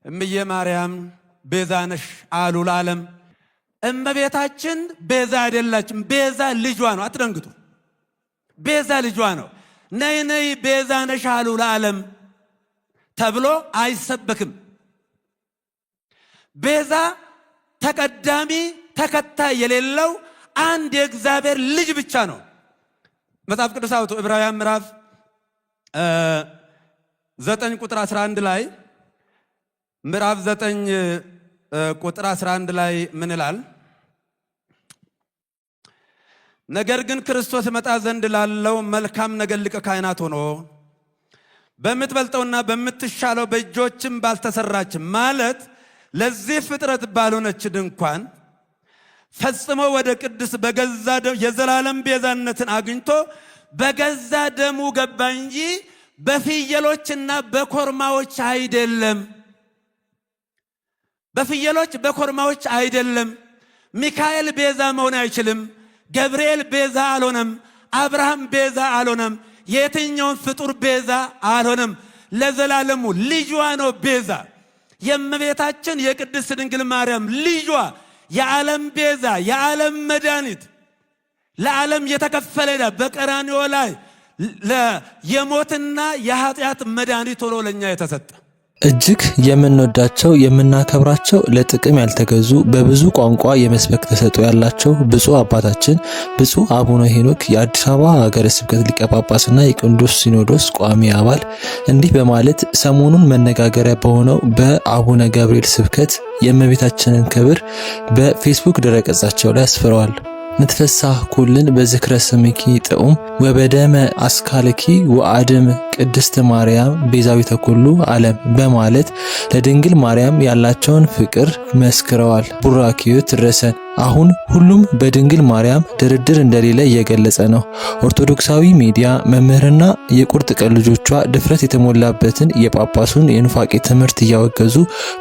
እምዬ ማርያም ቤዛ ነሽ አሉ ለዓለም። እመቤታችን ቤዛ አይደላችም። ቤዛ ልጇ ነው። አትደንግጡ። ቤዛ ልጇ ነው። ነይ ነይ ቤዛ ነሽ አሉ ለዓለም ተብሎ አይሰበክም። ቤዛ ተቀዳሚ ተከታይ የሌለው አንድ የእግዚአብሔር ልጅ ብቻ ነው። መጽሐፍ ቅዱስ አውጡ ዕብራውያን ምዕራፍ 9 ቁጥር 11 ላይ ምዕራፍ 9 ቁጥር 11 ላይ ምን ይላል? ነገር ግን ክርስቶስ መጣ ዘንድ ላለው መልካም ነገር ሊቀ ካህናት ሆኖ በምትበልጠውና በምትሻለው በእጆችም ባልተሰራች ማለት ለዚህ ፍጥረት ባልሆነች ድንኳን ፈጽሞ ወደ ቅድስ በገዛ የዘላለም ቤዛነትን አግኝቶ በገዛ ደሙ ገባ እንጂ በፍየሎችና በኮርማዎች አይደለም። በፍየሎች በኮርማዎች አይደለም። ሚካኤል ቤዛ መሆን አይችልም። ገብርኤል ቤዛ አልሆነም። አብርሃም ቤዛ አልሆነም። የትኛውን ፍጡር ቤዛ አልሆነም። ለዘላለሙ ልጇ ነው ቤዛ። የእመቤታችን የቅድስት ድንግል ማርያም ልጇ የዓለም ቤዛ፣ የዓለም መድኃኒት፣ ለዓለም የተከፈለ ዕዳ በቀራንዮ ላይ የሞትና የኃጢአት መድኃኒት ሆኖ ለኛ የተሰጠ እጅግ የምንወዳቸው የምናከብራቸው ለጥቅም ያልተገዙ በብዙ ቋንቋ የመስበክ ተሰጥኦ ያላቸው ብፁዕ አባታችን ብፁዕ አቡነ ሄኖክ የአዲስ አበባ ሀገረ ስብከት ሊቀ ጳጳስና የቅዱስ ሲኖዶስ ቋሚ አባል እንዲህ በማለት ሰሞኑን መነጋገሪያ በሆነው በአቡነ ገብርኤል ስብከት የእመቤታችንን ክብር በፌስቡክ ድረገጻቸው ላይ አስፍረዋል። ንትፈሳህ ኩልን በዝክረ ስምኪ ጥዑም ወበደመ አስካልኪ ወአድም ቅድስት ማርያም ቤዛዊተ ኩሉ ዓለም በማለት ለድንግል ማርያም ያላቸውን ፍቅር መስክረዋል። ቡራኪዮ ትረሰን። አሁን ሁሉም በድንግል ማርያም ድርድር እንደሌለ እየገለጸ ነው። ኦርቶዶክሳዊ ሚዲያ መምህርና የቁርጥ ቀን ልጆቿ ድፍረት የተሞላበትን የጳጳሱን የኑፋቄ ትምህርት እያወገዙ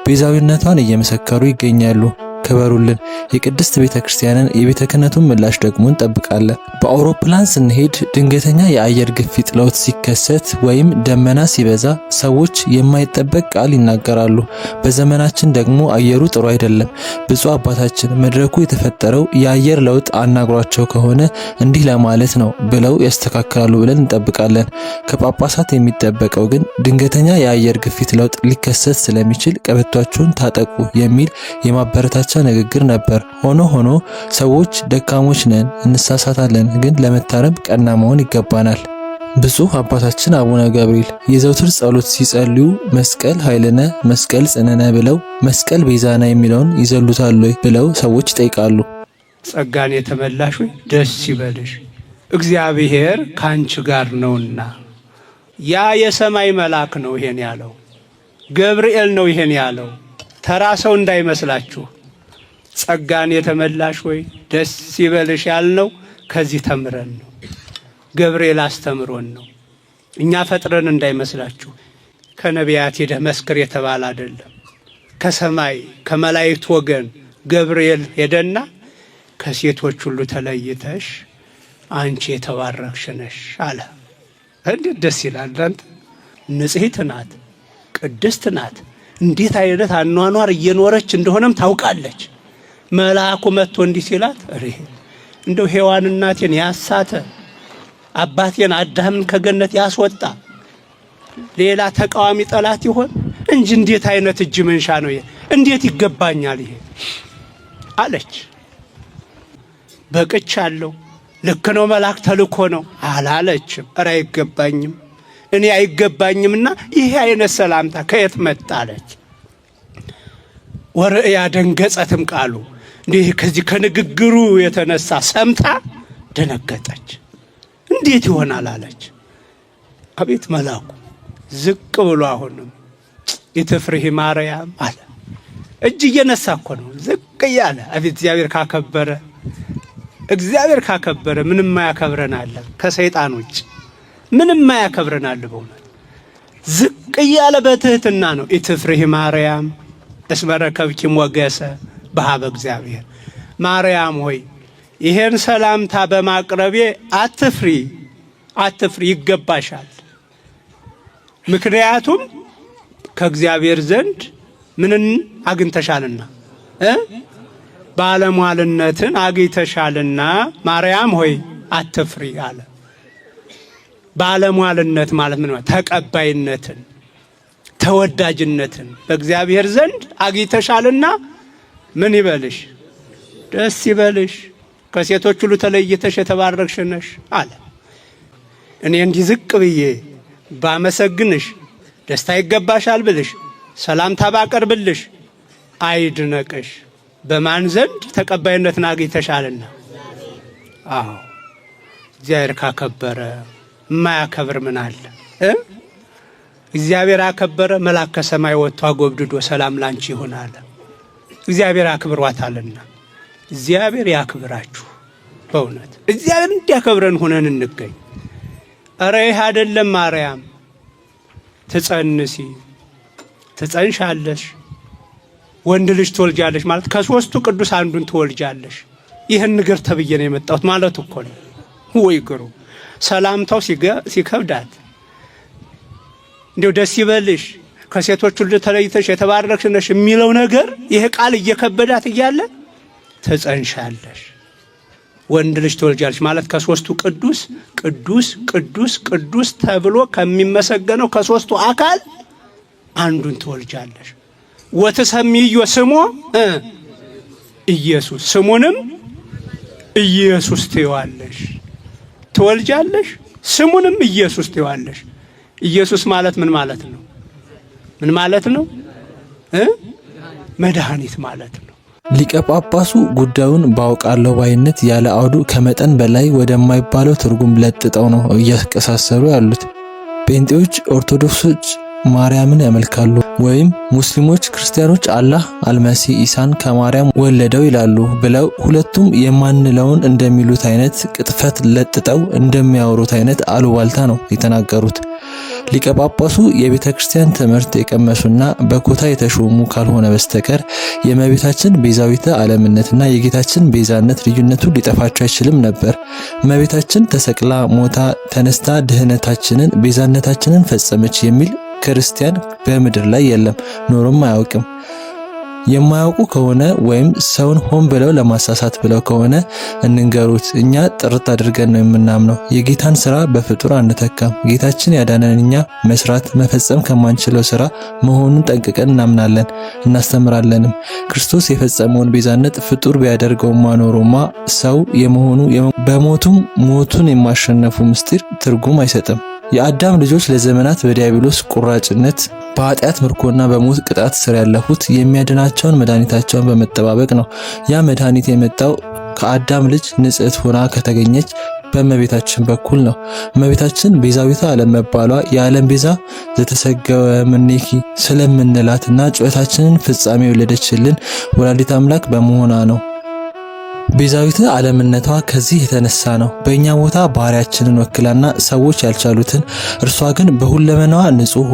ቤዛዊነቷን እየመሰከሩ ይገኛሉ። ክበሩልን። የቅድስት ቤተክርስቲያንን የቤተ ክህነቱን ምላሽ ደግሞ እንጠብቃለን። በአውሮፕላን ስንሄድ ድንገተኛ የአየር ግፊት ለውጥ ሲከሰት ወይም ደመና ሲበዛ ሰዎች የማይጠበቅ ቃል ይናገራሉ። በዘመናችን ደግሞ አየሩ ጥሩ አይደለም። ብፁዕ አባታችን መድረኩ የተፈጠረው የአየር ለውጥ አናግሯቸው ከሆነ እንዲህ ለማለት ነው ብለው ያስተካክላሉ ብለን እንጠብቃለን። ከጳጳሳት የሚጠበቀው ግን ድንገተኛ የአየር ግፊት ለውጥ ሊከሰት ስለሚችል ቀበቷችሁን ታጠቁ የሚል የማበረታቻ ንግግር ነበር። ሆኖ ሰዎች ደካሞች ነን፣ እንሳሳታለን፣ ግን ለመታረም ቀና መሆን ይገባናል። ብፁዕ አባታችን አቡነ ገብርኤል የዘውትር ጸሎት ሲጸልዩ መስቀል ኃይልነ መስቀል ጽንዕነ ብለው መስቀል ቤዛና የሚለውን ይዘሉታል ብለው ሰዎች ይጠይቃሉ። ጸጋን የተመላሽ ሆይ ደስ ይበልሽ፣ እግዚአብሔር ካንቺ ጋር ነውና። ያ የሰማይ መልአክ ነው ይሄን ያለው፣ ገብርኤል ነው ይሄን ያለው፣ ተራ ሰው እንዳይመስላችሁ። ጸጋን የተመላሽ ሆይ ደስ ይበልሽ ያልነው ከዚህ ተምረን ነው። ገብርኤል አስተምሮን ነው። እኛ ፈጥረን እንዳይመስላችሁ። ከነቢያት ሄደህ መስክር የተባለ አይደለም። ከሰማይ ከመላእክት ወገን ገብርኤል ሄደና ከሴቶች ሁሉ ተለይተሽ አንቺ የተባረክሽ ነሽ አለ። እንዴት ደስ ይላል! አንተ ንጽሕት ናት፣ ቅድስት ናት። እንዴት አይነት አኗኗር እየኖረች እንደሆነም ታውቃለች። መልአኩ መጥቶ እንዲህ ሲላት እንደው ሔዋን እናቴን ያሳተ አባቴን አዳምን ከገነት ያስወጣ ሌላ ተቃዋሚ ጠላት ይሆን እንጂ እንዴት አይነት እጅ መንሻ ነው ይሄ? እንዴት ይገባኛል ይሄ አለች። በቅቻለሁ፣ ልክ ነው፣ መልአክ ተልኮ ነው አላለችም። ኧረ አይገባኝም፣ እኔ አይገባኝምና ይሄ አይነት ሰላምታ ከየት መጣ አለች። ወርእያ ደንገጸትም ቃሉ እንዲህ ከዚህ ከንግግሩ የተነሳ ሰምታ ደነገጠች። እንዴት ይሆናል አለች። አቤት መልአኩ ዝቅ ብሎ አሁንም ኢትፍርሂ ማርያም አለ። እጅ እየነሳ እኮ ነው ዝቅ እያለ። አቤት እግዚአብሔር ካከበረ ምንም ማያከብረናል። ከሰይጣን ውጭ ምንም ማያከብረናል። በእውነት ዝቅ እያለ በትህትና ነው። ኢትፍርሂ ማርያም እስመ ረከብኪ ሞገሰ በኀበ እግዚአብሔር። ማርያም ሆይ ይሄን ሰላምታ በማቅረቤ አትፍሪ፣ ይገባሻል። ምክንያቱም ከእግዚአብሔር ዘንድ ምንን አግኝተሻልና ባለሟልነትን አግኝተሻልና ማርያም ሆይ አትፍሪ አለ። ባለሟልነት ማለት ምን ማለት? ተቀባይነትን፣ ተወዳጅነትን በእግዚአብሔር ዘንድ አግኝተሻልና ምን ይበልሽ? ደስ ይበልሽ፣ ከሴቶች ሁሉ ተለይተሽ የተባረክሽ ነሽ አለ። እኔ እንዲህ ዝቅ ብዬ ባመሰግንሽ፣ ደስታ ይገባሻል ብልሽ፣ ሰላምታ ባቀርብልሽ አይድነቅሽ፣ በማን ዘንድ ተቀባይነትን አግኝተሻልና። አዎ እግዚአብሔር ካከበረ የማያከብር ምን አለ? እግዚአብሔር አከበረ፣ መልአክ ከሰማይ ወጥቶ አጎብድዶ ሰላም ላንቺ ይሁን አለ። እግዚአብሔር አክብሯታልና እግዚአብሔር ያክብራችሁ። በእውነት እግዚአብሔር እንዲያከብረን ሆነን እንገኝ። ኧረ ይህ አይደለም ማርያም ትጸንሻለሽ፣ ወንድ ልጅ ትወልጃለሽ ማለት ከሶስቱ ቅዱስ አንዱን ትወልጃለሽ። ይህን ንገር ተብዬ ነው የመጣሁት ማለት እኮ ነው። ወይ ግሩ ሰላምታው ሲከብዳት እንዲው ደስ ይበልሽ ከሴቶች ሁሉ ተለይተሽ የተባረክሽ ነሽ የሚለው ነገር ይሄ ቃል እየከበዳት እያለ ትጸንሻለሽ፣ ወንድ ልጅ ትወልጃለሽ ማለት ከሶስቱ ቅዱስ ቅዱስ ቅዱስ ቅዱስ ተብሎ ከሚመሰገነው ከሶስቱ አካል አንዱን ትወልጃለሽ። ወትሰሚዮ ስሞ ኢየሱስ፣ ስሙንም ኢየሱስ ትይዋለሽ። ትወልጃለሽ፣ ስሙንም ኢየሱስ ትይዋለሽ። ኢየሱስ ማለት ምን ማለት ነው? ምን ማለት ነው? መድኃኒት ማለት ነው። ሊቀ ጳጳሱ ጉዳዩን ባውቃለሁ ባይነት ያለ አውዱ ከመጠን በላይ ወደማይባለው ትርጉም ለጥጠው ነው እያስቀሳሰሩ ያሉት። ጴንጤዎች ኦርቶዶክሶች ማርያምን ያመልካሉ፣ ወይም ሙስሊሞች ክርስቲያኖች አላህ አልመሲ ኢሳን ከማርያም ወለደው ይላሉ ብለው ሁለቱም የማንለውን እንደሚሉት አይነት ቅጥፈት ለጥጠው እንደሚያወሩት አይነት አሉባልታ ነው የተናገሩት። ሊቀ ጳጳሱ የቤተ ክርስቲያን ትምህርት የቀመሱና በኮታ የተሾሙ ካልሆነ በስተቀር የእመቤታችን ቤዛዊተ ዓለምነትና የጌታችን ቤዛነት ልዩነቱ ሊጠፋቸው አይችልም ነበር። እመቤታችን ተሰቅላ ሞታ ተነስታ ድህነታችንን ቤዛነታችንን ፈጸመች የሚል ክርስቲያን በምድር ላይ የለም፣ ኖሮም አያውቅም። የማያውቁ ከሆነ ወይም ሰውን ሆን ብለው ለማሳሳት ብለው ከሆነ እንንገሩት። እኛ ጥርት አድርገን ነው የምናምነው። የጌታን ስራ በፍጡር አንተካም። ጌታችን ያዳነን እኛ መስራት መፈጸም ከማንችለው ስራ መሆኑን ጠንቅቀን እናምናለን፣ እናስተምራለንም። ክርስቶስ የፈጸመውን ቤዛነት ፍጡር ቢያደርገውማ ኖሮማ ሰው የመሆኑ በሞቱም ሞቱን የማሸነፉ ምስጢር ትርጉም አይሰጥም። የአዳም ልጆች ለዘመናት በዲያብሎስ ቁራጭነት በኃጢአት ምርኮና በሞት ቅጣት ስር ያለፉት የሚያድናቸውን መድኃኒታቸውን በመጠባበቅ ነው። ያ መድኃኒት የመጣው ከአዳም ልጅ ንጽሕት ሆና ከተገኘች በእመቤታችን በኩል ነው። እመቤታችን ቤዛዊተ ዓለም መባሏ የዓለም ቤዛ ዘተሰገወ እምኔኪ ስለምንላትና ጩኸታችንን ፍጻሜ የወለደችልን ወላዲተ አምላክ በመሆኗ ነው። ቤዛዊተ ዓለምነቷ ከዚህ የተነሳ ነው። በእኛ ቦታ ባህሪያችንን ወክላና ሰዎች ያልቻሉትን እርሷ ግን በሁለመናዋ ንጹሕ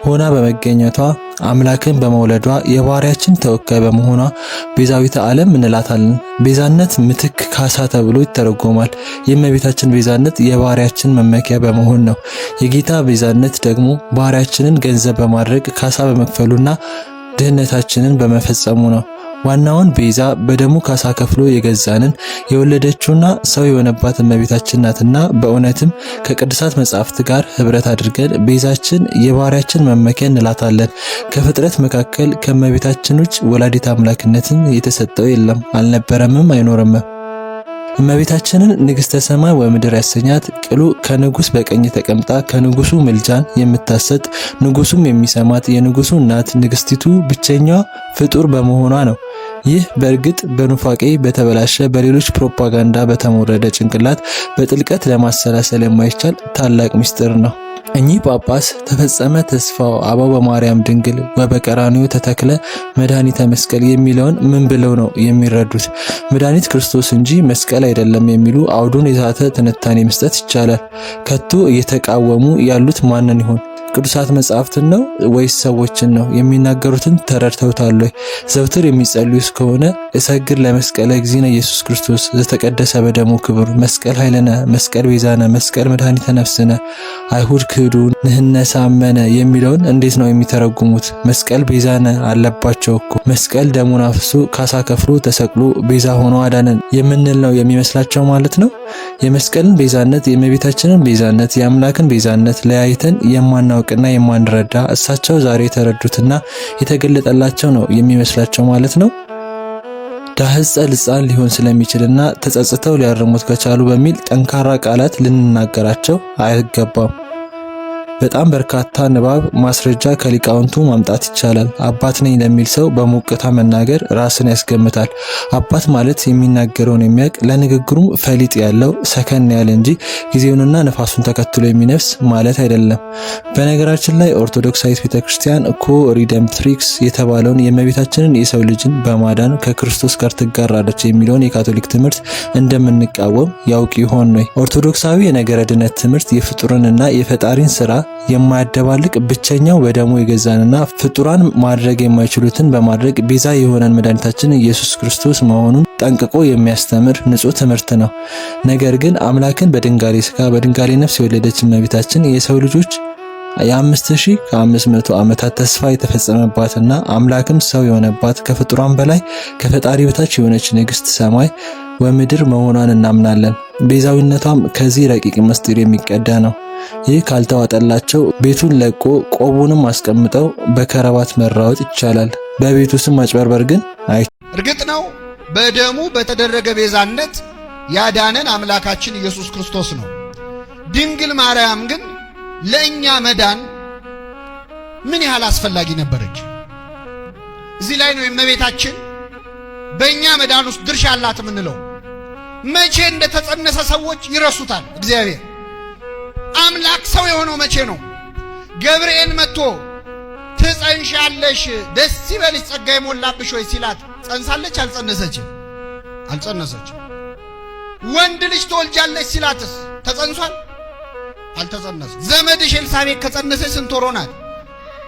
ሆና በመገኘቷ አምላክን በመውለዷ የባህሪያችን ተወካይ በመሆኗ ቤዛዊተ ዓለም እንላታለን። ቤዛነት ምትክ፣ ካሳ ተብሎ ይተረጎማል። የእመቤታችን ቤዛነት የባህሪያችን መመኪያ በመሆን ነው። የጌታ ቤዛነት ደግሞ ባህሪያችንን ገንዘብ በማድረግ ካሳ በመክፈሉና ድህነታችንን በመፈጸሙ ነው። ዋናውን ቤዛ በደሙ ካሳ ከፍሎ የገዛንን የወለደችውና ሰው የሆነባት እመቤታችን ናትና በእውነትም ከቅዱሳት መጻሕፍት ጋር ህብረት አድርገን ቤዛችን የባህሪያችን መመኪያ እንላታለን። ከፍጥረት መካከል ከእመቤታችን ውጭ ወላዲተ አምላክነትን የተሰጠው የለም፣ አልነበረምም፣ አይኖርም። እመቤታችንን ንግሥተ ሰማይ ወምድር ያሰኛት ቅሉ ከንጉሥ በቀኝ ተቀምጣ ከንጉሱ ምልጃን የምታሰጥ ንጉሱም የሚሰማት የንጉሱ እናት ንግሥቲቱ ብቸኛዋ ፍጡር በመሆኗ ነው። ይህ በእርግጥ በኑፋቄ በተበላሸ በሌሎች ፕሮፓጋንዳ በተሞረደ ጭንቅላት በጥልቀት ለማሰላሰል የማይቻል ታላቅ ምስጢር ነው። እኚህ ጳጳስ ተፈጸመ ተስፋው አበው በማርያም ድንግል ወበቀራንዮ ተተክለ መድኃኒተ መስቀል የሚለውን ምን ብለው ነው የሚረዱት? መድኃኒት ክርስቶስ እንጂ መስቀል አይደለም የሚሉ አውዱን የሳተ ትንታኔ መስጠት ይቻላል። ከቶ እየተቃወሙ ያሉት ማንን ይሆን? ቅዱሳት መጻሕፍትን ነው ወይስ ሰዎችን ነው? የሚናገሩትን ተረድተውታል ወይ? ዘውትር የሚጸልዩ እስከሆነ እሰግድ ለመስቀለ እግዚእነ ኢየሱስ ክርስቶስ ዘተቀደሰ በደሙ ክቡር መስቀል ኃይለነ መስቀል ቤዛነ መስቀል መድኃኒተ ነፍስነ አይሁድ ክህዱ ንሕነ ሳመነ የሚለውን እንዴት ነው የሚተረጉሙት? መስቀል ቤዛነ አለባቸው እኮ መስቀል ደሙን አፍሶ ካሳ ከፍሎ ተሰቅሎ ቤዛ ሆኖ አዳነን የምንል ነው የሚመስላቸው ማለት ነው። የመስቀልን ቤዛነት፣ የእመቤታችንን ቤዛነት፣ የአምላክን ቤዛነት ለያይተን የማናውቅና የማንረዳ እሳቸው ዛሬ የተረዱትና የተገለጠላቸው ነው የሚመስላቸው ማለት ነው። ዳህጸ ልጻን ሊሆን ስለሚችልና ተጸጽተው ሊያርሙት ከቻሉ በሚል ጠንካራ ቃላት ልንናገራቸው አይገባም። በጣም በርካታ ንባብ ማስረጃ ከሊቃውንቱ ማምጣት ይቻላል። አባት ነኝ ለሚል ሰው በሞቅታ መናገር ራስን ያስገምታል። አባት ማለት የሚናገረውን የሚያውቅ ለንግግሩም ፈሊጥ ያለው ሰከን ያለ እንጂ ጊዜውንና ነፋሱን ተከትሎ የሚነፍስ ማለት አይደለም። በነገራችን ላይ ኦርቶዶክሳዊት ቤተክርስቲያን ኮ ሪደምፕትሪክስ የተባለውን የእመቤታችንን የሰው ልጅን በማዳን ከክርስቶስ ጋር ትጋራለች የሚለውን የካቶሊክ ትምህርት እንደምንቃወም ያውቅ ይሆን ነው። ኦርቶዶክሳዊ የነገረ ድነት ትምህርት የፍጡርንና የፈጣሪን ስራ የማያደባልቅ ብቸኛው በደሙ የገዛንና ፍጡራን ማድረግ የማይችሉትን በማድረግ ቤዛ የሆነን መድኃኒታችን ኢየሱስ ክርስቶስ መሆኑን ጠንቅቆ የሚያስተምር ንጹሕ ትምህርት ነው። ነገር ግን አምላክን በድንጋሌ ሥጋ በድንጋሌ ነፍስ የወለደች እመቤታችን የሰው ልጆች የ5500 ዓመታት ተስፋ የተፈጸመባትና አምላክም ሰው የሆነባት ከፍጡራን በላይ ከፈጣሪ በታች የሆነች ንግሥት ሰማይ ወምድር መሆኗን እናምናለን። ቤዛዊነቷም ከዚህ ረቂቅ ምስጢር የሚቀዳ ነው። ይህ ካልተዋጠላቸው ቤቱን ለቆ ቆቡንም አስቀምጠው በከረባት መራወጥ ይቻላል። በቤቱ ስም ማጭበርበር ግን እርግጥ ነው በደሙ በተደረገ ቤዛነት ያዳነን አምላካችን ኢየሱስ ክርስቶስ ነው። ድንግል ማርያም ግን ለእኛ መዳን ምን ያህል አስፈላጊ ነበረች? እዚህ ላይ ነው የእመቤታችን በእኛ መዳን ውስጥ ድርሻ አላት የምንለው። መቼ እንደተጸነሰ ሰዎች ይረሱታል። እግዚአብሔር አምላክ ሰው የሆነው መቼ ነው? ገብርኤል መጥቶ ትጸንሻለሽ፣ ደስ ይበልሽ፣ ጸጋ የሞላብሽ ሆይ ሲላት ጸንሳለች? አልጸነሰችም? አልጸነሰችም። ወንድ ልጅ ትወልጃለሽ ሲላትስ ተጸንሷል? አልተጸነሰም። ዘመድሽ ኤልሳቤጥ ከጸነሰች ስንት ወር ሆናት?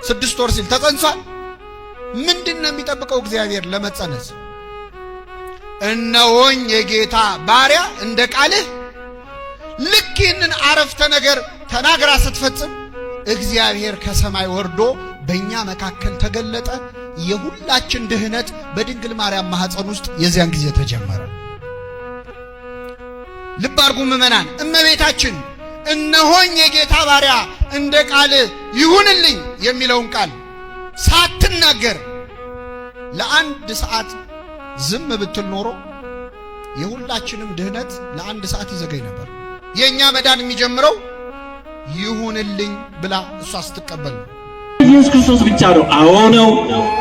6 ወር ሲል ተጸንሷል? ምንድነው የሚጠብቀው እግዚአብሔር ለመጸነስ? እነሆኝ የጌታ ባሪያ እንደ ቃልህ። ልክ ይህንን አረፍተ ነገር ተናግራ ስትፈጽም እግዚአብሔር ከሰማይ ወርዶ በእኛ መካከል ተገለጠ። የሁላችን ድህነት በድንግል ማርያም ማኅፀን ውስጥ የዚያን ጊዜ ተጀመረ። ልብ አድርጉ ምእመናን፣ እመቤታችን እነሆኝ የጌታ ባሪያ እንደ ቃል ይሁንልኝ የሚለውን ቃል ሳትናገር ለአንድ ሰዓት ዝም ብትል ኖሮ የሁላችንም ድህነት ለአንድ ሰዓት ይዘገይ ነበር። የኛ መዳን የሚጀምረው ይሁንልኝ ብላ እሷ ስትቀበል ነው። ኢየሱስ ክርስቶስ ብቻ ነው። አዎ ነው።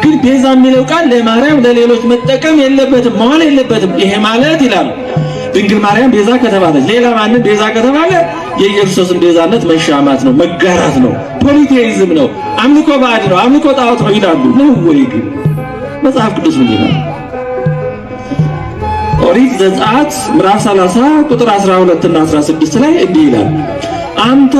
ግን ቤዛ የሚለው ቃል ለማርያም ለሌሎች መጠቀም የለበትም፣ መዋል የለበትም። ይሄ ማለት ይላል ድንግል ማርያም ቤዛ ከተባለች ሌላ ማንም ቤዛ ከተባለ የኢየሱስን ቤዛነት መሻማት ነው፣ መጋራት ነው፣ ፖሊቴይዝም ነው፣ አምልኮ ባዕድ ነው፣ አምልኮ ጣዖት ነው ይላሉ። ነው ወይ? ግን መጽሐፍ ቅዱስ ምን ይላል? ኦሪት ዘጸአት ምዕራፍ 30 ቁጥር 12 እና 16 ላይ እንዲህ ይላል፣ አንተ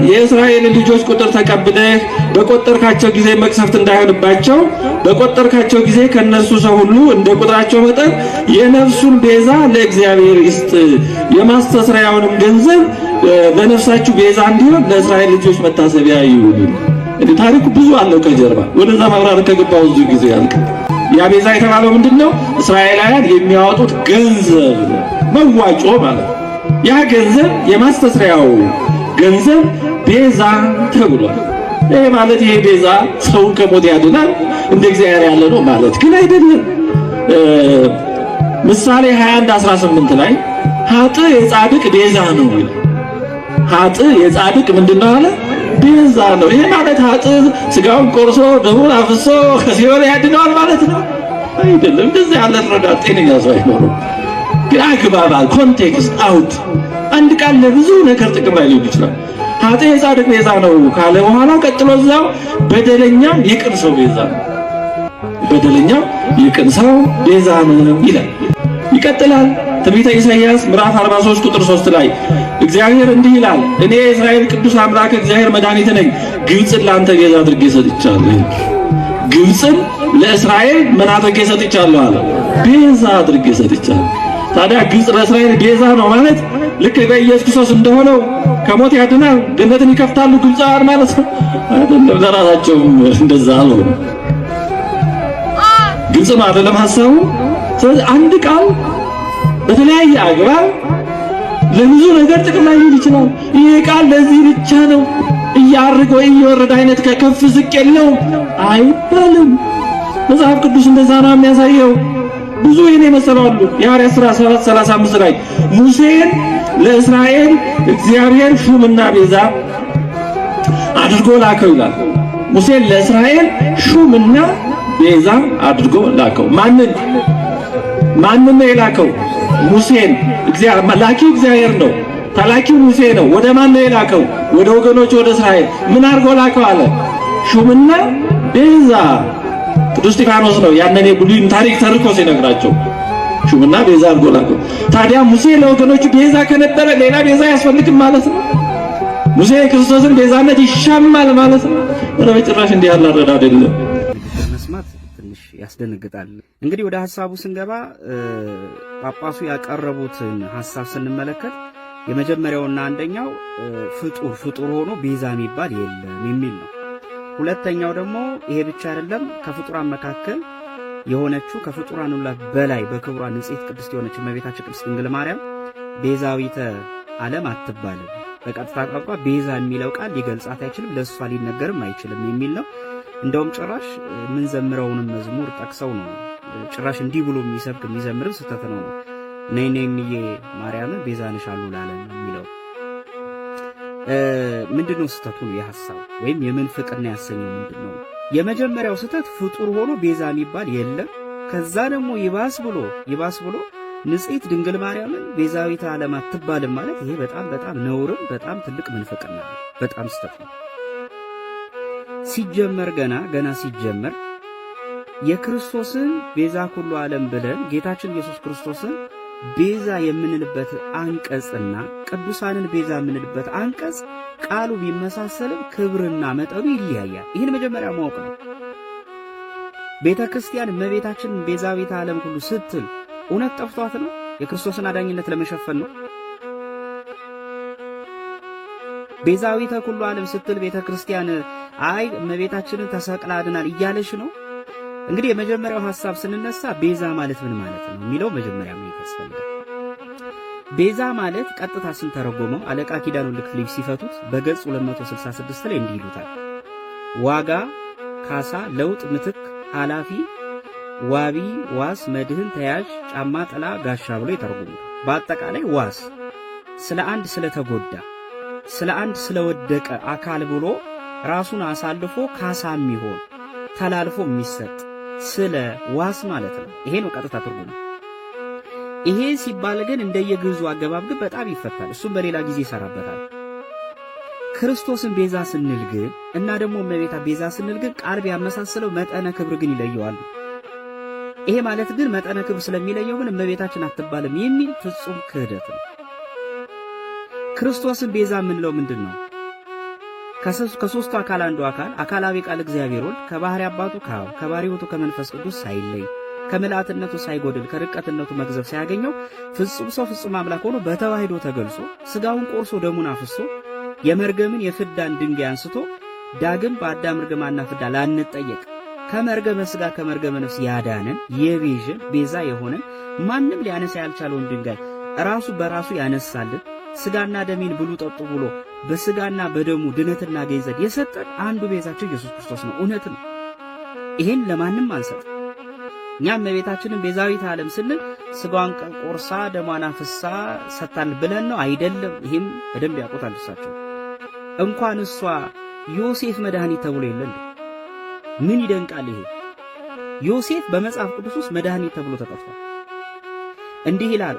የእስራኤል ልጆች ቁጥር ተቀብለህ በቆጠርካቸው ጊዜ መቅሰፍት እንዳይሆንባቸው በቆጠርካቸው ጊዜ ከነሱ ሰው ሁሉ እንደ ቁጥራቸው መጠን የነፍሱን ቤዛ ለእግዚአብሔር ይስጥ፣ የማስተስሪያውንም ገንዘብ ለነፍሳችሁ ቤዛ እንዲሆን ለእስራኤል ልጆች መታሰቢያ ይሁን። እንዴ ታሪኩ ብዙ አለው ከጀርባ። ወደዛ ማብራሪያ ከገባው ብዙ ጊዜ ያልክ ያ ቤዛ የተባለው ምንድነው? እስራኤላውያን የሚያወጡት ገንዘብ መዋጮ ማለት ነው። ያ ገንዘብ የማስተስሪያው ገንዘብ ቤዛ ተብሏል። ይሄ ማለት ይሄ ቤዛ ሰውን ከሞት ያድናል እንደ እግዚአብሔር ያለ ነው ማለት ግን አይደለም። ምሳሌ 21:18 ላይ ሀጥ የጻድቅ ቤዛ ነው ይላል። ሀጥ የጻድቅ ምንድነው አለ? ቤዛ ነው። ይሄ ማለት ሀጥ ስጋውን ቆርሶ ደሙን አፍሶ ከሲኦል ያድነዋል ማለት ነው አይደለም። እንደዚህ ያለ ረዳት ጤነኛ ሰው አይኖርም። ግን አግባባል ኮንቴክስት አውት አንድ ቃል ለብዙ ነገር ጥቅም ላይ ሊሆን ይችላል። ሀጥ የጻድቅ ቤዛ ነው ካለ በኋላ ቀጥሎ እዛው በደለኛም የቅን ሰው ቤዛ ነው፣ በደለኛም የቅን ሰው ቤዛ ነው ይላል። ይቀጥላል። ትንቢተ ኢሳይያስ ምዕራፍ 43 ቁጥር 3 ላይ እግዚአብሔር እንዲህ ይላል፣ እኔ የእስራኤል ቅዱስ አምላክ እግዚአብሔር መድኃኒት ነኝ፣ ግብፅን ለአንተ ቤዛ አድርጌ ሰጥቻለሁ። ግብፅን ለእስራኤል ምን አድርጌ ሰጥቻለሁ አለ? ቤዛ አድርጌ ሰጥቻለሁ። ታዲያ ግብፅ ለእስራኤል ቤዛ ነው ማለት ልክ በኢየሱስ ክርስቶስ እንደሆነው ከሞት ያድናል፣ ገነትን ይከፍታሉ ግብፃውያን ማለት ነው አይደለም። ለራሳቸውም እንደዛ አልሆነ፣ ግልጽም አይደለም ሐሳቡ። ስለዚህ አንድ ቃል በተለያየ አግባብ ለብዙ ነገር ጥቅም ላይ ሊውል ይችላል። ይሄ ቃል ለዚህ ብቻ ነው እያርገ ወይ እየወረደ አይነት ከከፍ ዝቅ የለውም አይባልም። መጽሐፍ ቅዱስ እንደዛ ነው የሚያሳየው። ብዙ ይሄን የመሰላሉ የሐዋርያት ሥራ 7:35 ላይ ሙሴን ለእስራኤል እግዚአብሔር ሹምና ቤዛ አድርጎ ላከው ይላል። ሙሴን ለእስራኤል ሹምና ቤዛ አድርጎ ላከው። ማንን ነው የላከው? ሙሴን። ላኪው እግዚአብሔር ነው፣ ተላኪው ሙሴ ነው። ወደ ማን ነው የላከው? ወደ ወገኖች ወደ እስራኤል። ምን አድርጎ ላከው አለ? ሹምና ቤዛ። ቅዱስ እስጢፋኖስ ነው ያንን የብሉይን ታሪክ ተርኮ ሲነግራቸው ሹምና ቤዛ አድርጎ ላከው። ታዲያ ሙሴ ለወገኖቹ ቤዛ ከነበረ ሌላ ቤዛ ያስፈልግም ማለት ነው? ሙሴ የክርስቶስን ቤዛነት ይሻማል ማለት ነው? በጭራሽ እንዲህ ያለ አረዳድ አይደለም። መስማት ትንሽ ያስደነግጣል። እንግዲህ ወደ ሐሳቡ ስንገባ ጳጳሱ ያቀረቡትን ሐሳብ ስንመለከት የመጀመሪያውና አንደኛው ፍጡር ሆኖ ቤዛ የሚባል የለም የሚል ነው። ሁለተኛው ደግሞ ይሄ ብቻ አይደለም፣ ከፍጡራን መካከል የሆነችው ከፍጡራን ሁሉ በላይ በክብሯ ንጽሕት ቅድስት የሆነችው እመቤታችን ቅድስት ድንግል ማርያም ቤዛዊተ ዓለም አትባልም። በቀጥታ ቋንቋ ቤዛ የሚለው ቃል ሊገልጻት አይችልም፣ ለእሷ ሊነገርም አይችልም የሚል ነው። እንደውም ጭራሽ ምን ዘምረውንም መዝሙር ጠቅሰው ነው ጭራሽ እንዲህ ብሎ የሚሰብክ የሚዘምርም ስህተት ነው። ነይ ነይ እምዬ ማርያምን ቤዛ ነሽ አሉ ለዓለም የሚለው ምንድነው ስህተቱ? ነው የሐሳብ ወይም የምንፍቅና ያሰኘው ምንድነው? የመጀመሪያው ስህተት ፍጡር ሆኖ ቤዛ የሚባል የለም። ከዛ ደግሞ ይባስ ብሎ ንጽሕት ድንግል ማርያምን ቤዛዊተ ዓለም አትባልም ማለት ይሄ በጣም ነውርም በጣም ትልቅ ምንፍቅና ነው። በጣም ስህተት ነው። ሲጀመር ገና ሲጀመር የክርስቶስን ቤዛ ኩሉ ዓለም ብለን ጌታችን ኢየሱስ ክርስቶስን ቤዛ የምንልበት አንቀጽና ቅዱሳንን ቤዛ የምንልበት አንቀጽ ቃሉ ቢመሳሰልም ክብርና መጠኑ ይለያያል። ይህን መጀመሪያ ማወቅ ነው። ቤተ ክርስቲያን እመቤታችንን ቤዛዊተ ዓለም ሁሉ ስትል እውነት ጠፍቷት ነው? የክርስቶስን አዳኝነት ለመሸፈን ነው? ቤዛዊተ ኩሉ ዓለም ስትል ቤተ ክርስቲያን አይ እመቤታችንን ተሰቅላ አድናል እያለሽ ነው? እንግዲህ የመጀመሪያው ሐሳብ ስንነሳ ቤዛ ማለት ምን ማለት ነው የሚለው መጀመሪያ ምን ያስፈልጋል። ቤዛ ማለት ቀጥታ ስንተረጎመው አለቃ ኪዳኑ ልክፍሊፍ ሲፈቱት በገጽ 266 ላይ እንዲህ ይሉታል። ዋጋ፣ ካሳ፣ ለውጥ፣ ምትክ፣ ኃላፊ፣ ዋቢ፣ ዋስ፣ መድህን፣ ተያዥ፣ ጫማ፣ ጥላ፣ ጋሻ ብሎ ይተረጉሙታል። በአጠቃላይ ዋስ ስለ አንድ ስለተጎዳ ስለ አንድ ስለወደቀ አካል ብሎ ራሱን አሳልፎ ካሳ የሚሆን ተላልፎ የሚሰጥ ስለ ዋስ ማለት ነው። ይሄ ነው ቀጥታ ትርጉሙ። ይሄ ሲባል ግን እንደየግዙ አገባብ ግን በጣም ይፈታል። እሱም በሌላ ጊዜ ይሰራበታል። ክርስቶስን ቤዛ ስንል ግን እና ደግሞ እመቤታ ቤዛ ስንል ግን ቃል ቢያመሳስለው መጠነ ክብር ግን ይለየዋል። ይሄ ማለት ግን መጠነ ክብር ስለሚለየው ግን እመቤታችን አትባልም የሚል ፍጹም ክህደት ነው። ክርስቶስን ቤዛ የምንለው ምንድን ነው? ከሦስቱ አካል አንዱ አካላዊ ቃል እግዚአብሔር ወልድ ከባሕርይ አባቱ ከአብ ከባሕርይ ሕይወቱ ከመንፈስ ቅዱስ ሳይለይ ከምልአትነቱ ሳይጎድል ከርቀትነቱ መግዘፍ ሳያገኘው ፍጹም ሰው ፍጹም አምላክ ሆኖ በተዋሕዶ ተገልጾ ሥጋውን ቆርሶ ደሙን አፍሶ የመርገምን የፍዳን ድንጋይ አንስቶ ዳግም በአዳም ርግማና ፍዳ ላንጠየቅ ከመርገመ ሥጋ ከመርገመ ነፍስ ያዳነን የቤዥን ቤዛ የሆነን ማንም ሊያነሳ ያልቻለውን ድንጋይ ራሱ በራሱ ያነሳልን ሥጋና ደሜን ብሉ ጠጡ ብሎ በሥጋና በደሙ ድነትና ገንዘብ የሰጠን አንዱ ቤዛችን ኢየሱስ ክርስቶስ ነው። እውነት ነው። ይሄን ለማንም አንሰጥ። እኛም እመቤታችንን ቤዛዊተ ዓለም ስንል ሥጋዋን ቆርሳ ደሟን አፍሳ ሰጥታን ብለን ነው አይደለም። ይሄም በደንብ ያውቁታል እሳቸው። እንኳን እሷ ዮሴፍ መድኃኒት ተብሎ የለን። ምን ይደንቃል ይሄ! ዮሴፍ በመጽሐፍ ቅዱስ ውስጥ መድኃኒት ተብሎ ተጠርቷል። እንዲህ ይላል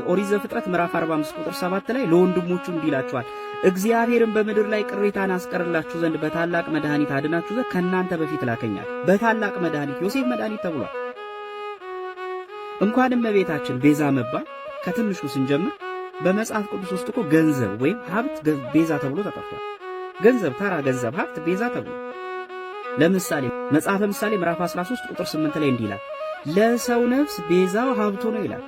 ኦሪት ዘፍጥረት ምዕራፍ 45 ቁጥር 7 ላይ ለወንድሞቹ እንዲህ ይላቸዋል፣ እግዚአብሔርን በምድር ላይ ቅሬታን አስቀርላችሁ ዘንድ በታላቅ መድኃኒት አድናችሁ ዘንድ ከእናንተ በፊት ላከኛል። በታላቅ መድኃኒት ዮሴፍ መድኃኒት ተብሏል። እንኳንም እመቤታችን ቤዛ መባል ከትንሹ ስንጀምር በመጽሐፍ ቅዱስ ውስጥ እኮ ገንዘብ ወይም ሀብት ቤዛ ተብሎ ተጠርቷል። ገንዘብ፣ ተራ ገንዘብ፣ ሀብት ቤዛ ተብሎ ለምሳሌ መጽሐፈ ምሳሌ ምዕራፍ 13 ቁጥር 8 ላይ እንዲህ ይላል፣ ለሰው ነፍስ ቤዛው ሀብቱ ነው ይላል።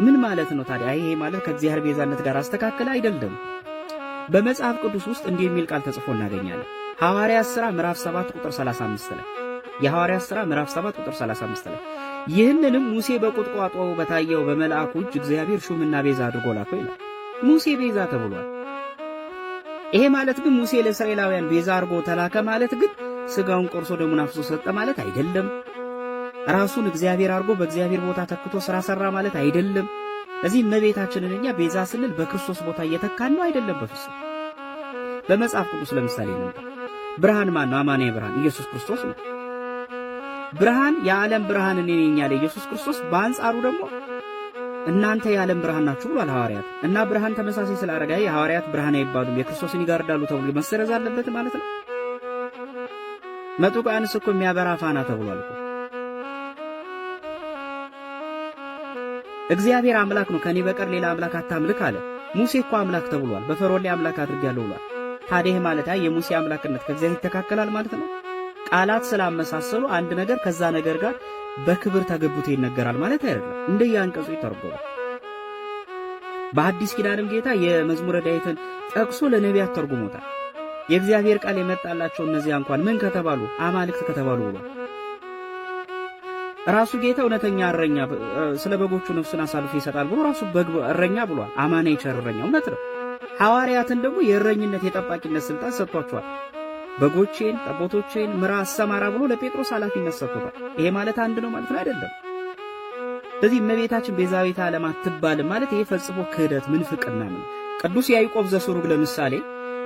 ምን ማለት ነው ታዲያ? ይሄ ማለት ከእግዚአብሔር ቤዛነት ጋር አስተካከለ አይደለም። በመጽሐፍ ቅዱስ ውስጥ እንዲህ የሚል ቃል ተጽፎ እናገኛለን። ሐዋርያት ሥራ ምዕራፍ 7 ቁጥር 35 ላይ የሐዋርያት ሥራ ምዕራፍ 7 ቁጥር 35 ላይ ይህንንም ሙሴ በቁጥቋጦ በታየው በመልአኩ እጅ እግዚአብሔር ሹምና ቤዛ አድርጎ ላከው ይላል። ሙሴ ቤዛ ተብሏል። ይሄ ማለት ግን ሙሴ ለእስራኤላውያን ቤዛ አድርጎ ተላከ ማለት ግን ሥጋውን ቆርሶ ደሙን አፍሶ ሰጠ ማለት አይደለም። ራሱን እግዚአብሔር አድርጎ በእግዚአብሔር ቦታ ተክቶ ሥራ ሠራ ማለት አይደለም። እዚህ እመቤታችንን እኛ ቤዛ ስንል በክርስቶስ ቦታ እየተካን ነው አይደለም፣ በፍጹም። በመጽሐፍ ቅዱስ ለምሳሌ ነበር ብርሃን ማን ነው? አማኔ ብርሃን ኢየሱስ ክርስቶስ ነው። ብርሃን የዓለም ብርሃን እኔ ነኝ ያለ ኢየሱስ ክርስቶስ በአንጻሩ ደግሞ እናንተ የዓለም ብርሃን ናችሁ ብሏል ሐዋርያት። እና ብርሃን ተመሳሳይ ስላደረገ የሐዋርያት ብርሃን አይባሉም የክርስቶስን ይጋርዳሉ ተብሎ መሰረዝ አለበት ማለት ነው። መጥምቁ ዮሐንስ እኮ የሚያበራ ፋና ተብሏል እኮ። እግዚአብሔር አምላክ ነው፣ ከኔ በቀር ሌላ አምላክ አታምልክ አለ። ሙሴ እኮ አምላክ ተብሏል፣ በፈርዖን ላይ አምላክ አድርጌያለሁ ብሏል። ታዲያ ማለት የሙሴ አምላክነት ከእግዚአብሔር ይተካከላል ማለት ነው? ቃላት ስላመሳሰሉ አንድ ነገር ከዛ ነገር ጋር በክብር ተገብቶ ይነገራል ማለት አይደለም። እንደየአንቀጹ ይተረጎማል። በአዲስ ኪዳንም ጌታ የመዝሙረ ዳዊትን ጠቅሶ ለነቢያት ተርጉሞታል። የእግዚአብሔር ቃል የመጣላቸው እነዚያ እንኳን ምን ከተባሉ አማልክት ከተባሉ ብሏል። ራሱ ጌታ እውነተኛ እረኛ ስለ በጎቹ ነፍሱን አሳልፎ ይሰጣል ብሎ ራሱ እረኛ ብሏል። አማና የቸር እረኛ እውነት ነው። ሐዋርያትን ደግሞ የእረኝነት የጠባቂነት ስልጣን ሰጥቷቸዋል። በጎቼን ጠቦቶቼን ምራ አሰማራ ብሎ ለጴጥሮስ ኃላፊነት ሰጥቶታል። ይሄ ማለት አንድ ነው ማለት አይደለም። ስለዚህ እመቤታችን ቤዛዊተ ዓለም አትባልም ማለት ይሄ ፈጽሞ ክህደት ምንፍቅና ነው። ቅዱስ ያዕቆብ ዘሱሩግ ለምሳሌ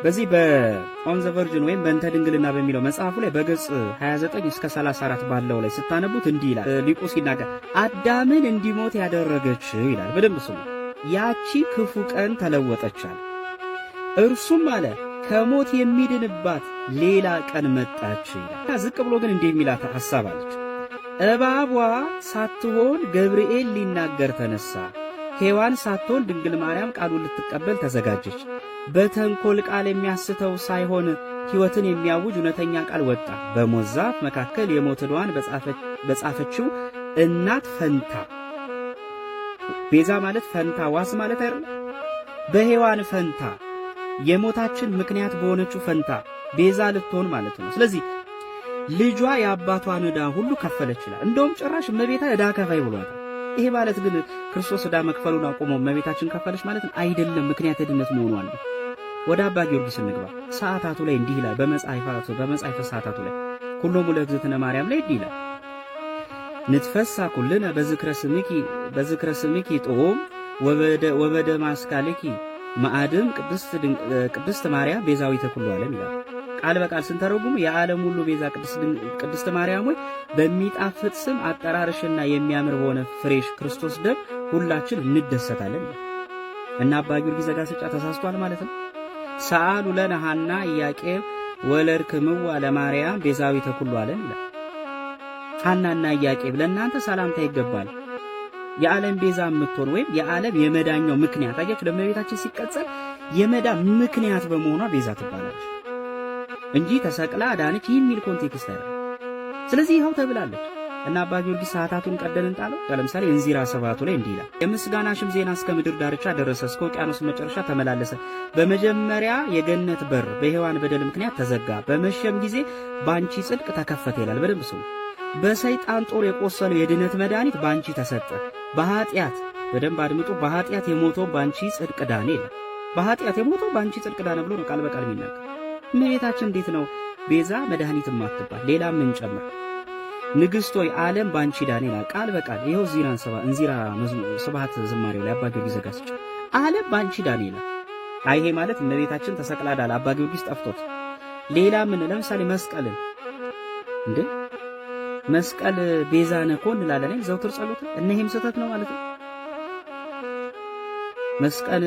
በዚህ በኦን ዘ ቨርጅን ወይም በእንተ ድንግልና በሚለው መጽሐፉ ላይ በገጽ 29 እስከ 34 ባለው ላይ ስታነቡት እንዲህ ይላል። ሊቁ ሲናገር አዳምን እንዲሞት ያደረገችው ይላል። በደንብ ስሙ። ያቺ ክፉ ቀን ተለወጠቻል። እርሱም አለ ከሞት የሚድንባት ሌላ ቀን መጣች ይላል። ዝቅ ብሎ ግን እንዲህ የሚላት ሐሳብ አለች። እባቧ ሳትሆን ገብርኤል ሊናገር ተነሳ። ሔዋን ሳትሆን ድንግል ማርያም ቃሉን ልትቀበል ተዘጋጀች። በተንኮል ቃል የሚያስተው ሳይሆን ሕይወትን የሚያውጅ እውነተኛ ቃል ወጣ። በሞት ዛፍ መካከል የሞት ዕዳዋን በጻፈችው እናት ፈንታ። ቤዛ ማለት ፈንታ ዋስ ማለት አይደለም። በሔዋን ፈንታ የሞታችን ምክንያት በሆነችው ፈንታ ቤዛ ልትሆን ማለት ነው። ስለዚህ ልጇ የአባቷን ዕዳ ሁሉ ከፈለች ይላል። እንደውም ጭራሽ እመቤታ ዕዳ ከፋይ ብሏታል። ይሄ ማለት ግን ክርስቶስ ዕዳ መክፈሉን አቁሞ እመቤታችን ከፈለች ማለት አይደለም። ምክንያት ድነት መሆኗን ነው። ወደ አባ ጊዮርጊስ እንግባ። ሰዓታቱ ላይ እንዲህ ይላል። በመጽሐፈ ሰዓታቱ ላይ ኩሎሙ ለእግዝእትነ ማርያም ላይ እንዲህ ይላል። ንትፈሳ ኩልነ በዝክረ ስምኪ ጦም ወበደ ማስካልኪ ማዕድም ቅድስት ማርያም ቤዛዊተ ኩሉ ዓለም ይላል። ቃል በቃል ስንተረጉሙ የዓለም ሁሉ ቤዛ ቅድስት ማርያም ሆይ በሚጣፍጥ ስም አጠራርሽና የሚያምር በሆነ ፍሬሽ ክርስቶስ ደም ሁላችን እንደሰታለን እና አባ ጊዮርጊስ ዘጋስጫ ተሳስቷል ማለት ነው። ሰአሉ ለነ ሐና ኢያቄም ወለድክምዋ ለማርያም ቤዛዊተ ኩሉ ዓለም ይላል። ሐናና ኢያቄም ለእናንተ ሰላምታ ይገባል። የዓለም ቤዛ የምትሆን ወይም የዓለም የመዳኛው ምክንያት አያችሁ፣ ለእመቤታችን ሲቀጸል የመዳን ምክንያት በመሆኗ ቤዛ ትባላለች እንጂ ተሰቅላ ዳነች የሚል ኮንቴክስት አይደለም። ስለዚህ ይኸው ተብላለች እና አባ ጊዮርጊስ ሰዓታቱን ቀደን እንጣለው። ለምሳሌ እንዚራ ሰባቱ ላይ እንዲህ ይላል። የምስጋናሽም ዜና እስከ ምድር ዳርቻ ደረሰ፣ እስከ ውቅያኖስ መጨረሻ ተመላለሰ። በመጀመሪያ የገነት በር በሔዋን በደል ምክንያት ተዘጋ፣ በመሸም ጊዜ ባንቺ ጽድቅ ተከፈተ ይላል። በደንብ ስሙ። በሰይጣን ጦር የቆሰለው የድነት መድኃኒት ባንቺ ተሰጠ። በኃጢአት በደንብ አድምጡ። በኃጢአት የሞተው ባንቺ ጽድቅ ዳነ ይላል። በኃጢአት የሞተው ባንቺ ጽድቅ ዳነ ብሎ ነው ቃል በቃል የሚናገር። እመቤታችን እንዴት ነው ቤዛ መድኃኒት ማትባል? ሌላ ምን ጨምር? ንግሥት ሆይ ዓለም ባንቺ ዳነ ይላል ቃል በቃል። ይኸው እንዚራ ስብሐት ዝማሬው ላይ አባ ጊዮርጊስ ዘጋስጫ ዓለም ባንቺ ዳነ ይላል። ይሄ ማለት እመቤታችን ተሰቅላ ዳለ አባ ጊዮርጊስ ጠፍቶት። ሌላ ምን? ለምሳሌ መስቀልን እንዴ መስቀል ቤዛ ነህ እኮ እንላለን ዘውትር ጸሎት። እነዚህም ስህተት ነው ማለት ነው። መስቀል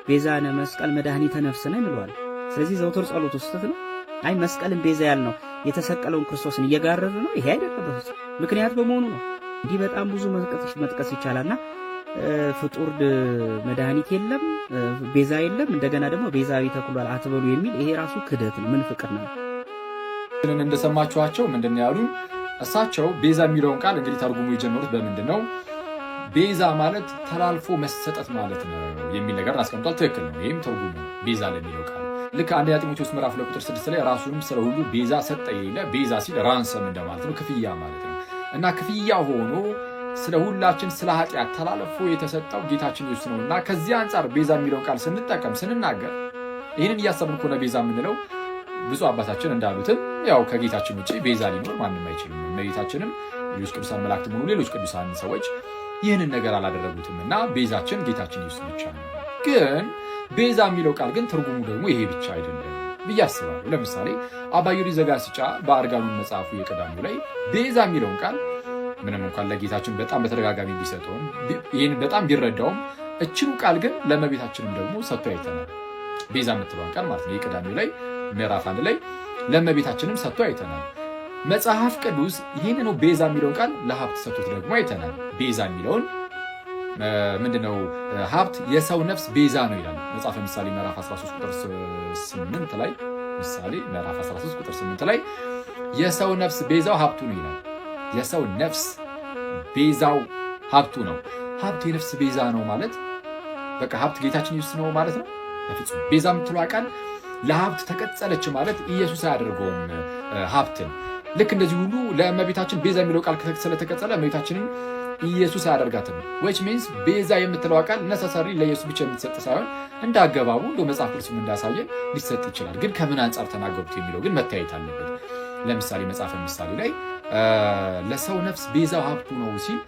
ቤዛ ነህ፣ መስቀል መድኃኒተ ነፍስ ነህ እንለዋለን። ስለዚህ ዘውትር ጸሎት ስህተት ነው። መስቀልን ቤዛ ያልነው የተሰቀለውን ክርስቶስን እየጋረረ ነው። ይሄ አይደለም በፍጹም ምክንያት በመሆኑ ነው። እንዲህ በጣም ብዙ መጥቀስ ይቻላልና ፍጡር መድኃኒት የለም፣ ቤዛ የለም፣ እንደገና ደግሞ ቤዛዊ ተኩሏል አትበሉ የሚል ይሄ ራሱ ክህደት ነው፣ ምንፍቅር ነው። እንደሰማችኋቸው ምንድነው ያሉ? እሳቸው ቤዛ የሚለውን ቃል እንግዲህ ተርጉሙ የጀመሩት በምንድነው? ቤዛ ማለት ተላልፎ መሰጠት ማለት ነው የሚል ነገር አስቀምጧል። ትክክል ነው። ይህም ትርጉሙ ቤዛ ለሚለው ቃል ልክ አንደኛ ጢሞቴዎስ ምዕራፍ 2 ቁጥር 6 ላይ ራሱንም ስለ ሁሉ ቤዛ ሰጠ ይለ። ቤዛ ሲል ራንሰም እንደማለት ነው፣ ክፍያ ማለት ነው። እና ክፍያ ሆኖ ስለ ሁላችን ስለ ኃጢአት ተላልፎ የተሰጠው ጌታችን ኢየሱስ ነው። እና ከዚህ አንጻር ቤዛ የሚለውን ቃል ስንጠቀም ስንናገር ይህንን እያሰብን ከሆነ ቤዛ የምንለው ብዙ አባታችን እንዳሉትም ያው ከጌታችን ውጭ ቤዛ ሊኖር ማንም አይችልም። እመቤታችንም ሌሎች ቅዱሳን መላእክትም ሆኑ ሌሎች ቅዱሳን ሰዎች ይህንን ነገር አላደረጉትም እና ቤዛችን ጌታችን ኢየሱስ ብቻ ነው። ግን ቤዛ የሚለው ቃል ግን ትርጉሙ ደግሞ ይሄ ብቻ አይደለም ብዬ አስባለሁ። ለምሳሌ አባ ጊዮርጊስ ዘጋስጫ በአርጋኑን መጽሐፉ የቀዳሚው ላይ ቤዛ የሚለውን ቃል ምንም እንኳን ለጌታችን በጣም በተደጋጋሚ ቢሰጠውም ይህን በጣም ቢረዳውም እችኑ ቃል ግን ለእመቤታችንም ደግሞ ሰጥቶ አይተናል። ቤዛ የምትለውን ቃል ማለት ነው። የቀዳሚው ላይ ምዕራፍ 1 ላይ ለእመቤታችንም ሰጥቶ አይተናል። መጽሐፍ ቅዱስ ይህንኑ ቤዛ የሚለውን ቃል ለሀብት ሰጥቶት ደግሞ አይተናል። ቤዛ የሚለውን ምንድነው? ሀብት የሰው ነፍስ ቤዛ ነው ይላል መጽሐፈ ምሳሌ ምዕራፍ 13 ቁጥር 8 ላይ ምሳሌ ምዕራፍ 13 ቁጥር 8 ላይ የሰው ነፍስ ቤዛው ሀብቱ ነው ይላል። የሰው ነፍስ ቤዛው ሀብቱ ነው። ሀብት የነፍስ ቤዛ ነው ማለት በቃ ሀብት ጌታችን ኢየሱስ ነው ማለት ነው? በፍጹም። ቤዛ የምትለዋ ቃል ለሀብት ተቀጸለች ማለት ኢየሱስ አያደርገውም ሀብትን። ልክ እንደዚህ ሁሉ ለእመቤታችን ቤዛ የሚለው ቃል ስለተቀጸለ እመቤታችንን ኢየሱስ አያደርጋትም። which means ቤዛ የምትለው ቃል ነሰሰሪ ለኢየሱስ ብቻ የምትሰጥ ሳይሆን እንደ አገባቡ እንደ መጽሐፍ ቅዱስ እንዳሳየን ሊሰጥ ይችላል። ግን ከምን አንጻር ተናገሩት የሚለው ግን መታየት አለበት። ለምሳሌ መጽሐፈ ምሳሌ ላይ ለሰው ነፍስ ቤዛው ሀብቱ ነው ሲል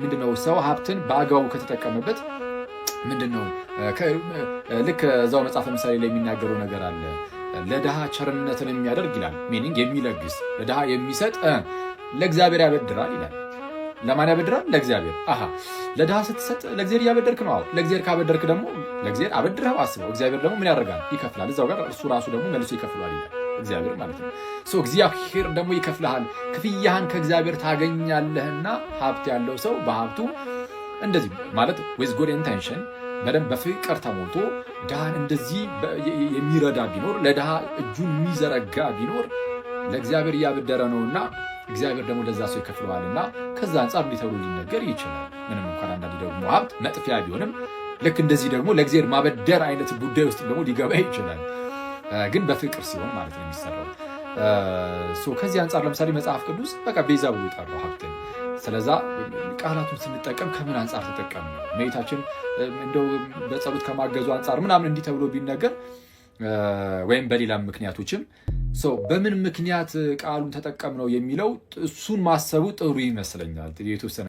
ምንድነው? ሰው ሀብትን በአግባቡ ከተጠቀመበት ምንድነው? ልክ እዛው መጽሐፈ ምሳሌ ላይ የሚናገረው ነገር አለ። ለድሃ ቸርነትን የሚያደርግ ይላል። ሚኒንግ የሚለግስ ለድሃ የሚሰጥ ለእግዚአብሔር ያበድራል ይላል። ለማን ያበድራል? ለእግዚአብሔር። ለድሃ ስትሰጥ ለእግዚአብሔር እያበደርክ ነው። ለእግዚአብሔር ካበደርክ ደግሞ ለእግዚአብሔር አበድረህ አስበው። እግዚአብሔር ደግሞ ምን ያደርጋል? ይከፍላል። እዛው ጋር እሱ ራሱ ደግሞ መልሶ ይከፍላል ይላል እግዚአብሔር ማለት ነው። እግዚአብሔር ደግሞ ይከፍልሃል፣ ክፍያህን ከእግዚአብሔር ታገኛለህና ሀብት ያለው ሰው በሀብቱ እንደዚህ ማለት with good intention በደንብ በፍቅር ተሞልቶ ድሃን እንደዚህ የሚረዳ ቢኖር ለድሃ እጁን የሚዘረጋ ቢኖር ለእግዚአብሔር እያበደረ ነውና እግዚአብሔር ደግሞ ለዛ ሰው ይከፍለዋልና ከዛ አንጻር እንዲህ ተብሎ ሊነገር ይችላል። ምንም እንኳን አንዳንዴ ደግሞ ሀብት መጥፊያ ቢሆንም ልክ እንደዚህ ደግሞ ለእግዚአብሔር ማበደር አይነት ጉዳይ ውስጥ ደግሞ ሊገባ ይችላል። ግን በፍቅር ሲሆን ማለት ነው የሚሰራው። ከዚህ አንጻር ለምሳሌ መጽሐፍ ቅዱስ በቃ ቤዛ ብሎ ይጠራው ሀብትን። ስለዛ ቃላቱን ስንጠቀም ከምን አንጻር ተጠቀም ነው? እመቤታችን እንደው በጸሎት ከማገዙ አንጻር ምናምን እንዲህ ተብሎ ቢነገር ወይም በሌላ ምክንያቶችም በምን ምክንያት ቃሉን ተጠቀም ነው የሚለው እሱን ማሰቡ ጥሩ ይመስለኛል። የተወሰነ